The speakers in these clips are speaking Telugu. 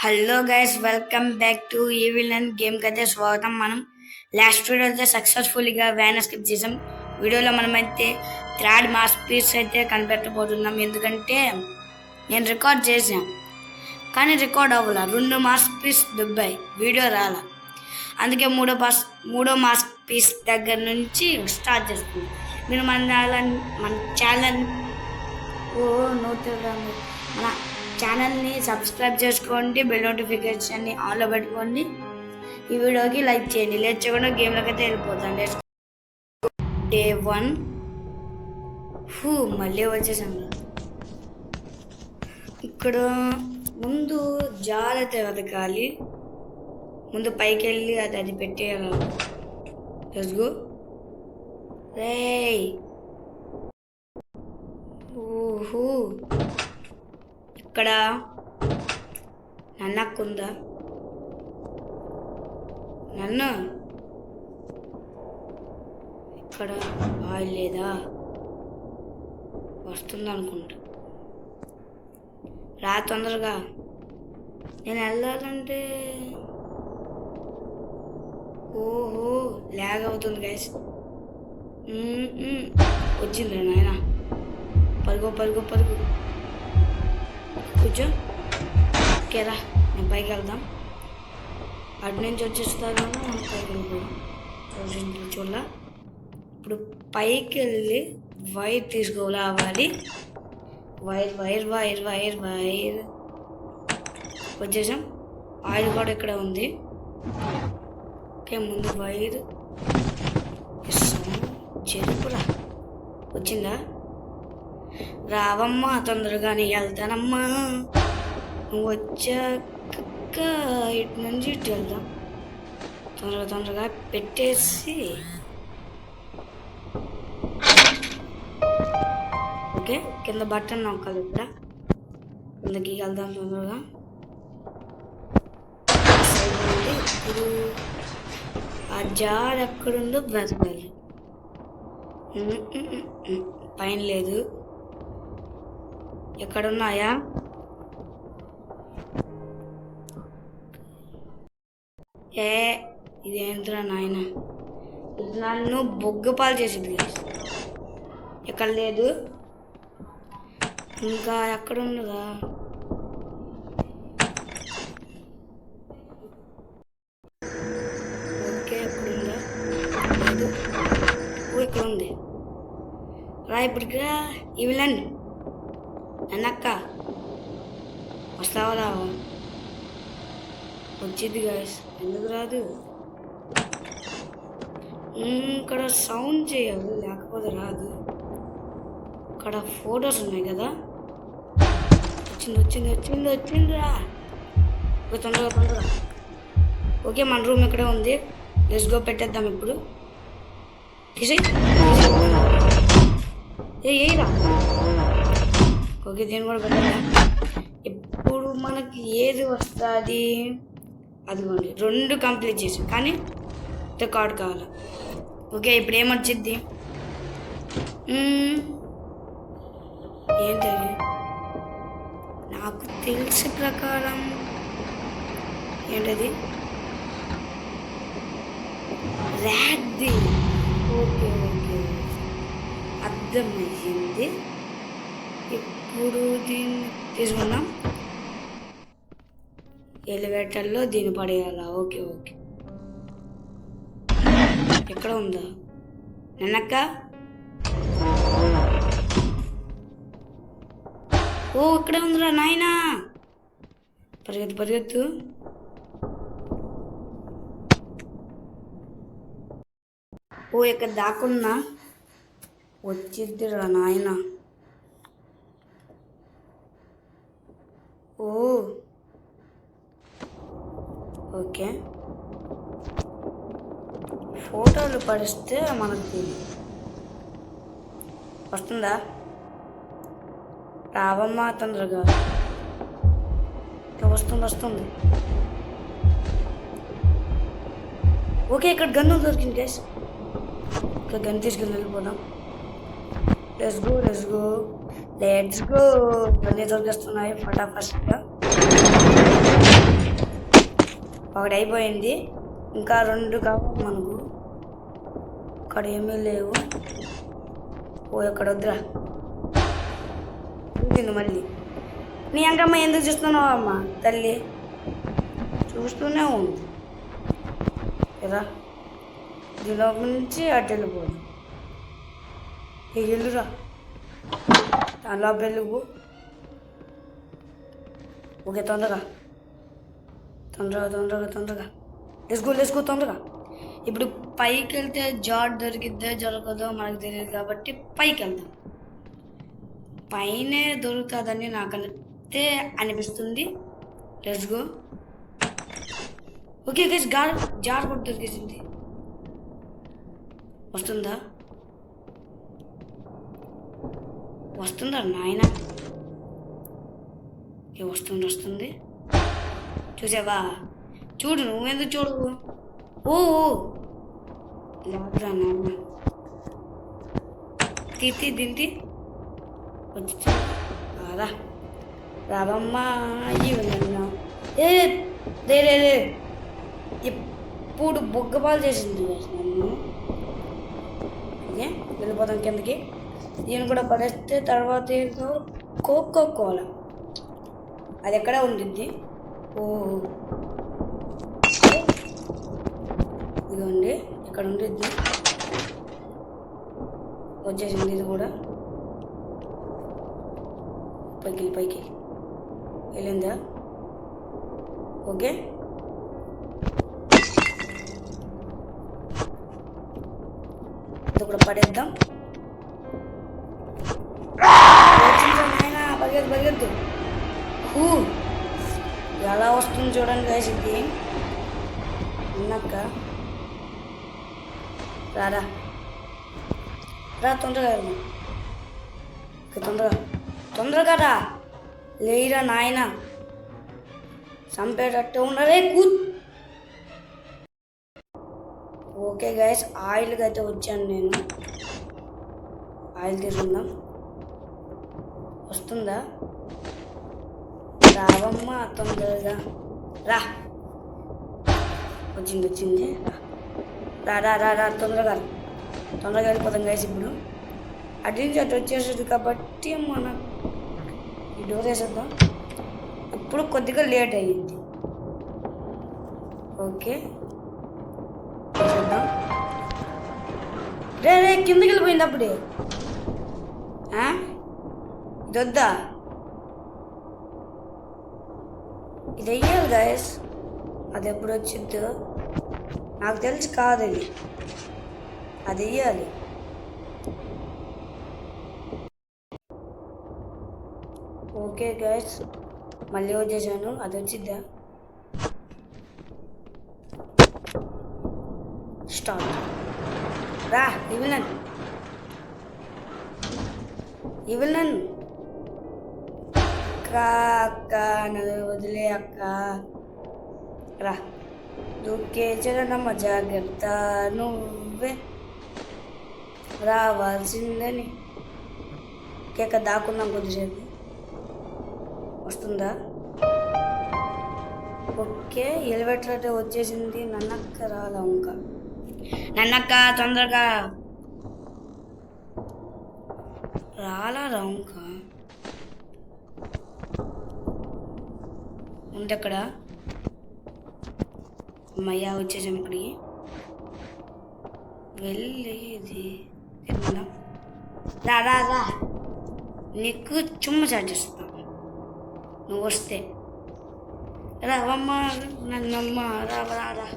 Hello guys, welcome back to evil and game కి అయితే స్వాగతం. మనం లాస్ట్ వీడియో అయితే సక్సెస్ఫుల్గా వ్యాన్ స్కిప్ చేసాం. వీడియోలో మనమైతే థర్డ్ మాస్టర్ పీస్ అయితే కనిపెట్టబోతున్నాం. ఎందుకంటే నేను రికార్డ్ చేసాను కానీ రికార్డ్ అవ్వాల. 2 మాస్టర్ పీస్ దుబ్బాయి, వీడియో రాల. అందుకే మూడో మాస్టర్ పీస్ దగ్గర నుంచి స్టార్ట్ చేస్తుంది. మీరు మన ఛానల్ మన ఛానల్ని సబ్స్క్రైబ్ చేసుకోండి, బెల్ నోటిఫికేషన్ని ఆన్లో పెట్టుకోండి, ఈ వీడియోకి లైక్ చేయండి. లేట్ చేయకుండా గేమ్లోకి అయితే వెళ్ళిపోతాం. డే 1 మళ్ళీ వచ్చేసాను. ఇక్కడ ముందు జాగ్రత్త వెతకాలి. ముందు పైకి వెళ్ళి అది పెట్టేయాలి. Let's go. రేయ్ ఇక్కడ నన్నక్కుందా? నన్ను ఇక్కడ ఆయిల్ లేదా? వస్తుంది అనుకుంటా. రా తొందరగా. నేను వెళ్ళాలంటే లాగ్ అవుతుంది గైస్. వచ్చింది నాయన. పరుగు పరుగు పరుగు. కూర్చో. ఓకేరా, నేను పైకి వెళ్దాం. అటు నుంచి వచ్చేస్తాను. మనం పైకి వెళ్ళిపోయాం చూడాల. ఇప్పుడు పైకి వెళ్ళి వైర్ తీసుకోవాలి. Wire wire wire wire wire వచ్చేసాం. ఆయిల్ కూడా ఇక్కడ ఉంది. ఓకే, ముందు వైర్ చెరుపురా. వచ్చిందా? రావమ్మా, తొందరగానే వెళ్తానమ్మా. నువ్వు వచ్చాక ఇటు నుంచి ఇటు వెళ్దాం. తొందరగా పెట్టేసి ఓకే, కింద బట్టన్ నొక్కాలి. ఇప్పుడు కిందకి వెళ్దాం తొందరగా. ఇప్పుడు ఆ జార్ ఎక్కడుందో బ్రతకాలి. పైన లేదు. ఎక్కడున్నాయా? ఇదేంట్రా నాయన, నన్ను బొగ్గుపాలు చేసింది. ఎక్కడ లేదు. ఇంకా ఎక్కడున్నదా? ఓకే, ఎక్కడుందా? లేదు. ఇక్కడ ఉంది. రా ఇప్పటికిరా. ఈ విలన్ నన్నక్క వస్తావా? రావా? వచ్చింది గాయస్. ఎందుకు రాదు? ఇక్కడ సౌండ్ చేయాలి, లేకపోతే రాదు. ఇక్కడ ఫొటోస్ ఉన్నాయి కదా. వచ్చిందిరా. తొందరగా. ఓకే, మన రూమ్ ఇక్కడే ఉంది. Let's go. పెట్టేద్దాం ఇప్పుడు. ఏరా. ఓకే, దీన్ని కూడా పెట్టాలి. ఇప్పుడు మనకి ఏది వస్తుంది? అదిగోండి, 2 కంప్లీట్ చేసాం కానీ రికార్డ్ కావాలి. ఓకే, ఇప్పుడు ఏమొచ్చింది? ఏంటది? నాకు తెలిసి ప్రకారం ఏంటది? ర్యాక్ది. ఓకే, అర్థమయ్యింది. ఇప్పుడు దీన్ని తీసుకున్నాం. ఎలివేటర్లో దీన్ని పడేయాలా? ఓకే. ఎక్కడ ఉందా నన్నక్క? ఇక్కడే ఉందిరా నాయనా. పరిగెత్తు. ఇక్కడ దాక్కున్నా. వచ్చిద్దిరా నాయన. ఓకే, ఫోటోలు పడిస్తే మనకి వస్తుందా? రావమ్మా తొందరగా. వస్తుంది. ఓకే, ఇక్కడ గన్ను దొరికింది గైస్. ఇక్కడ గన్ తీసుకుని వెళ్ళిపోదాం. Let's go. అన్నీ దొరికేస్తున్నాయి ఫటాఫట్గా. ఒకటి అయిపోయింది, ఇంకా 2 కావాలి మనకు. ఇక్కడ ఏమీ లేవు. ఓ ఇక్కడ వద్దురా, చూసింది మళ్ళీ. నీ అంకమ్మ ఎందుకు చూస్తున్నావు అమ్మా తల్లి? చూస్తూనే ఉంది కదా, దీనిలో నుంచి అటు వెళ్ళిపోదు. వెళ్ళురా, దానిలో వెలుగు. ఓకే తొందరగా తొందరగా తొందరగా తొందరగా లేసుకో తొందరగా. ఇప్పుడు పైకి వెళ్తే జాడ్ దొరికిద్దో దొరకదో మనకు తెలియదు కాబట్టి పైకి వెళ్దాం. పైనే దొరుకుతుందని నాకైతే అనిపిస్తుంది. Let's go. Okay guys, jar కూడా దొరికేసింది. వస్తుందా నాయన? వస్తుంది. చూసావా? చూడు, నువ్వెందుకు చూడు. ఓ లేదురా నాన్న, దింటి వచ్చి రా రావమ్మా. ఇవన్నా రే ఇప్పుడు బొగ్గపాలు చేసింది నన్ను. వెళ్ళిపోతాం కిందకి. దీన్ని కూడా పడేస్తే తర్వాత ఏదో కోకోకోలా అది ఎక్కడ ఉండిద్ది. ఇదిగోండి ఇక్కడ ఉండిద్ది. వచ్చేసింది ఇది కూడా. పైకి వెళ్ళిందా? ఓకే, ఇది కూడా పడేద్దాం. పరిగెత్తు. ఎలా వస్తుంది చూడండి గైస్. ఇది ఉన్నాక రా తొందరగా రా. లేరా నాయన, చంపేటట్టు ఉన్నారే. ఓకే గైస్, ఆయిల్కి అయితే వచ్చాను నేను. ఆయిల్ తీసుకుందాం. వస్తుందా? రావమ్మ తొందరగా రా. వచ్చింది. రా తొందరగా వెళ్ళిపోతాం గైస్. ఇప్పుడు అటు నుంచి అటు వచ్చేసేది కాబట్టి మనం ఈ డోర్ వేసేద్దాం. ఇప్పుడు కొద్దిగా లేట్ అయ్యింది. ఓకే వేసేద్దాం. రే కిందకి వెళ్ళిపోయింది అప్పుడే. ఇది వద్దా? ఇది వెయ్యాలి గైస్. అది ఎప్పుడు వచ్చిందో నాకు తెలిసి కాదు. అది వెయ్యాలి. ఓకే గైస్, మళ్ళీ వచ్చేసాను. అది వచ్చిద్దా? స్టార్ట్. రా ఇవిలన్ అక్క, నన్ను వదిలే అక్క. రా దూకే చరణమ్మ జాగ్రత్త, నువ్వే రావాల్సిందని. కేక దాక్కున్నాం కొద్దిసేపు. వస్తుందా? ఓకే, ఎలివేటర్ అయితే వచ్చేసింది. నన్నక్క రాలా ఇంకా. నన్నక్క తొందరగా రాలా ఇంకా. ఉంటక్కడ అమ్మయ్య వచ్చేసాం. ఇక్కడికి వెళ్ళేది రా. నీకు చుమ్మ చార్జ్ చేస్తాను నువ్వు వస్తే. రావమ్మ నన్నమ్మ రా.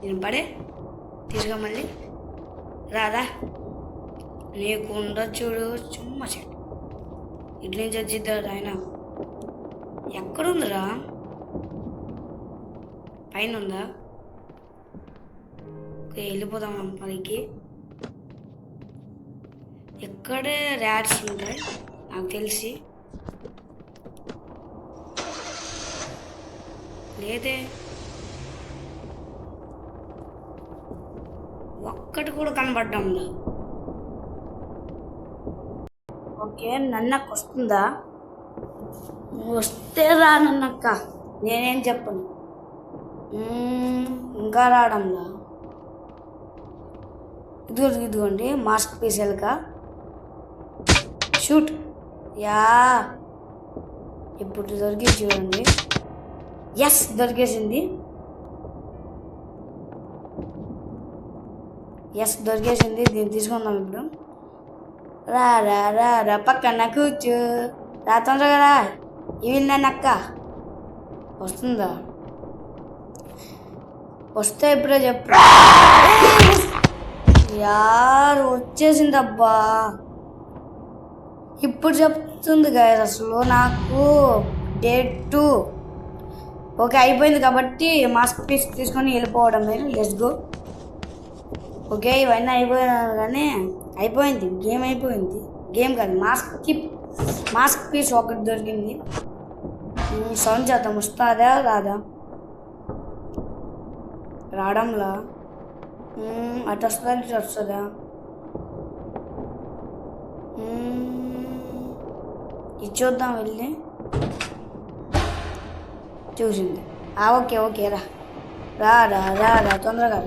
నేను పడే తీసుగా మళ్ళీ రాదా. నీకు ఉండదు చూడు చుమ్మ చెట్టు. ఇటు నుంచి వచ్చిద్దాడు ఆయన. ఎక్కడుందిరా? పైన ఉందా? వెళ్ళిపోదాం పైకి. ఎక్కడే ర్యాట్స్ ఉంటాయి నాకు తెలిసి. లేదే, ఒక్కటి కూడా కనబడ్డం. ఓకే, నన్నక్క వస్తుందా? నువ్వు వస్తే రా నన్నక్క, నేనేం చెప్పను. ఇంకా రావడంలా. ఇదిగోండి మాస్క్ పీస్ ఎలక. షూట్. యా ఇప్పుడు దొరికి చూడండి. ఎస్ దొరికేసింది. దీన్ని తీసుకుందాం ఇప్పుడు. రా రా రా రా పక్కన కూర్చో. రా తొందరగా రా. ఇవి నక్క వస్తుందా? వస్తే ఇప్పుడే చెప్పు. యార్ వచ్చేసిందబ్బా. ఇప్పుడు చెప్తుంది గాయస్ అసలు నాకు డేట్ 2. ఓకే అయిపోయింది కాబట్టి మాస్క్ పీస్ తీసుకొని వెళ్ళిపోవడం. Let's go. ఓకే ఇవన్నీ అయిపోయింది. గేమ్ అయిపోయింది. గేమ్ కాదు మాస్క్ పీస్ ఒకటి దొరికింది. సౌండ్ చేద్దాం. వస్తుందా రాదా? రావడంలా. అటు వస్తుందా ఇటు వస్తుందా? ఇది చూద్దాం వెళ్ళి. చూసింది. ఓకే రా రా రా రా రా తొందరగా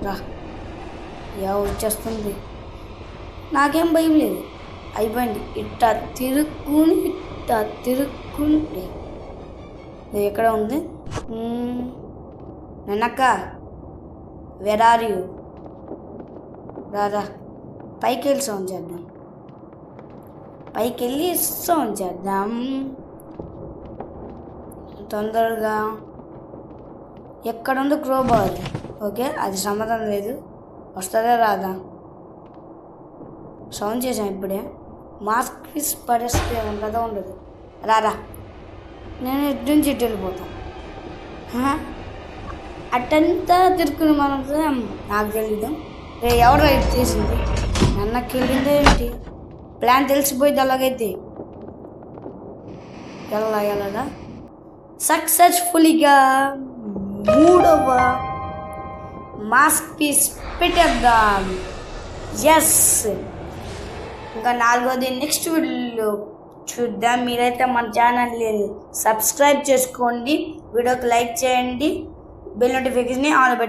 రా. వచ్చేస్తుంది. నాకేం భయం లేదు. అయిపోయింది. ఇట్టా తిరుక్కుంటే ఎక్కడ ఉంది? నన్నక్క వేర్ ఆర్ యూ? రా పైకి వెళ్ళి సౌండ్ చేద్దాం. తొందరగా. ఎక్కడుంది క్రోబార్? ఓకే అది సమాధానం లేదు. వస్తుందా రాదా? సౌండ్ చేసాం ఇప్పుడే. మాస్క్ పీస్ పడేస్తే ఉండదా? ఉండదు. రారా. నేను ఇటు నుంచి ఇటు వెళ్ళిపోతాను. అట్టంతా తిరుక్కుని మనకు నాకు తెలీదు. ఎవరు రైట్ చేసింది? నన్నకి వెళ్ళిందో ఏంటి? ప్లాన్ తెలిసిపోయింది. అలాగైతే వెళ్ళదా? సక్సెస్ఫుల్గా 3వ మాస్క్ పీస్ పెట్టేద్దాం. ఎస్. ఇంకా 4వది నెక్స్ట్ వీడియోలో చూద్దాం. మీరైతే మన ఛానల్ని సబ్స్క్రైబ్ చేసుకోండి, వీడియోకి లైక్ చేయండి, బెల్ నోటిఫికేషన్ ఆన్ పెట్టి